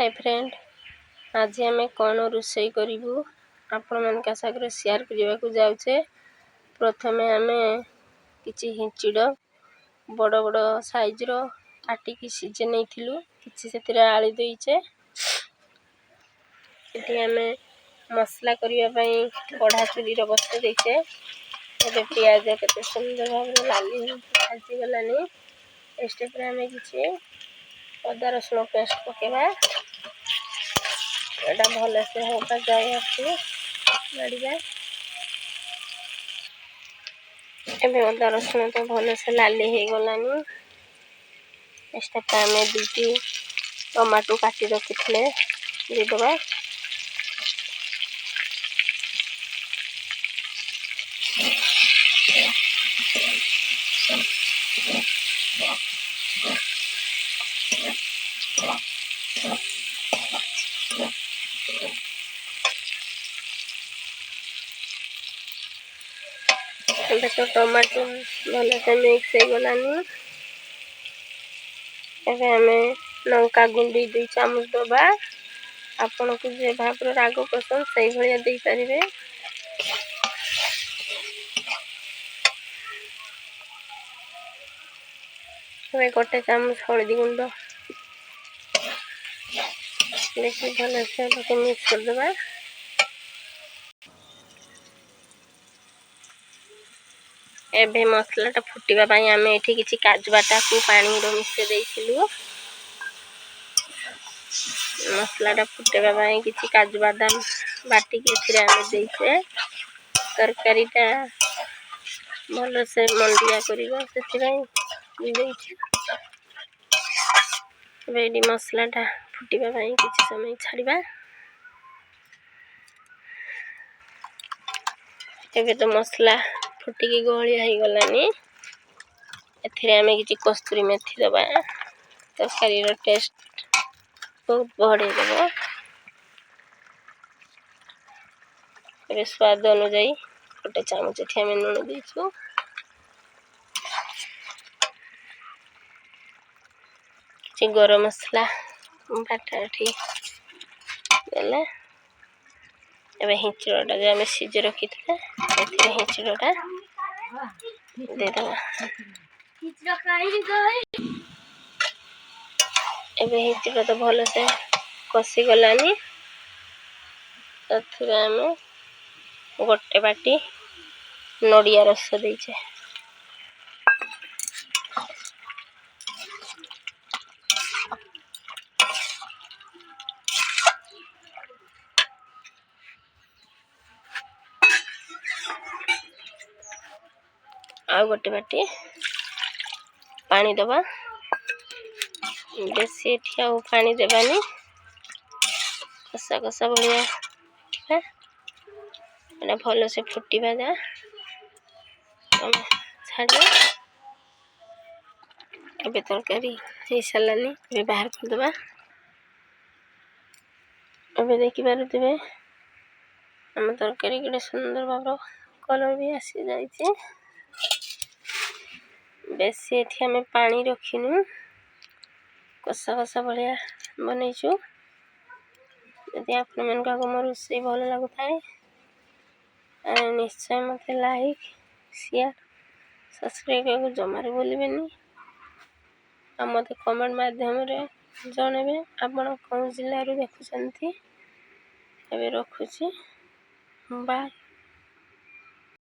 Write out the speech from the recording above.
Hi friend, आज आम कौन रोषे करूँ आपण मान सागर शेयर करने को जाऊे। प्रथम आम कि हिंचिड़ बड़ बड़ साइज काटिकी सीझे नहीं कि आलू देचे। ये आम मसला करने बढ़ा चुली बसते देचे। ए पियाज के सुंदर भाव लाली भाजी गलानी। स्टेप आम कि अदा रसुण पेस्ट पकेबा। एटा भल से होगा जाए गाड़िया। एबे अदा रसुण तो भल से लाली हो गलानी। स्टेप आम दुटी टमाटो काटी रखी देदबा। तो टमाटो भल से मिक्स हो गलानी। एबे हमें लंका गुंडी 2 चामच दबा। आपण को जे भाव राग पसंद से भाया दे पारे। गोटे चामच हल्दी गुंड देखिए भल से मिक्स कर देबा। एबे मसलाटा फुटिबा पई आमे एठी किछि काजू बाटा को पानी रो मिसे देइथिलु। मसलाटा फुटिबा पई किछि काजू बादाम बाटी के एथिरे आमे देइछे। तरकारीटा भल से मंडिया करिबा सेति पई देइछे। एबे मसलाटा फुटिबा पई किछि समय छाड़िबा। एबे तो मसला फुटिकी गोलिया हो गलानी। एथिरे आमे किछि कस्तूरी मेथी दबा। तरकारी रो टेस्ट बहुत बढ़े देबो। एबे स्वाद अनुसार गोटे चामच एठी आमे नून देइछु। किछि गरम मसला बाटा एठी देले। एबे हिंचड़ाटा जे आमे सीझे रखी थे एथिरे हिंचड़ाटा दे दबा। एबे हिंचड़ा तो भल से कसी गलानी। एथिरे आमे गोटे बाटी नडिया रस देइछे। आ गोटे बाटी पानी दबा। बेसी एठी आउ पानी देबानी। कसा कसा बढ़िया एटा भल से फुटिबा जा छाड़िया। एबे तरकारी हे सलानी एबे बाहर कर दबा। एबे देखि पारुथिबे हम तरकारी केडे सुंदर भाव कलर भी आसी जाइछे। बेसी एठी हमें पानी रखिनु। कसा कसा बढ़िया बनैछु। यदि आपण मन का मोर रोषे भल लागुथाय निश्चय मते लाइक शेयर सब्सक्राइब को जमारे बोलिबेनी। आ मते कमेंट माध्यम रे जणेबे आपण कोन जिल्ला रो देखुछंती। एबे रखुची बाय।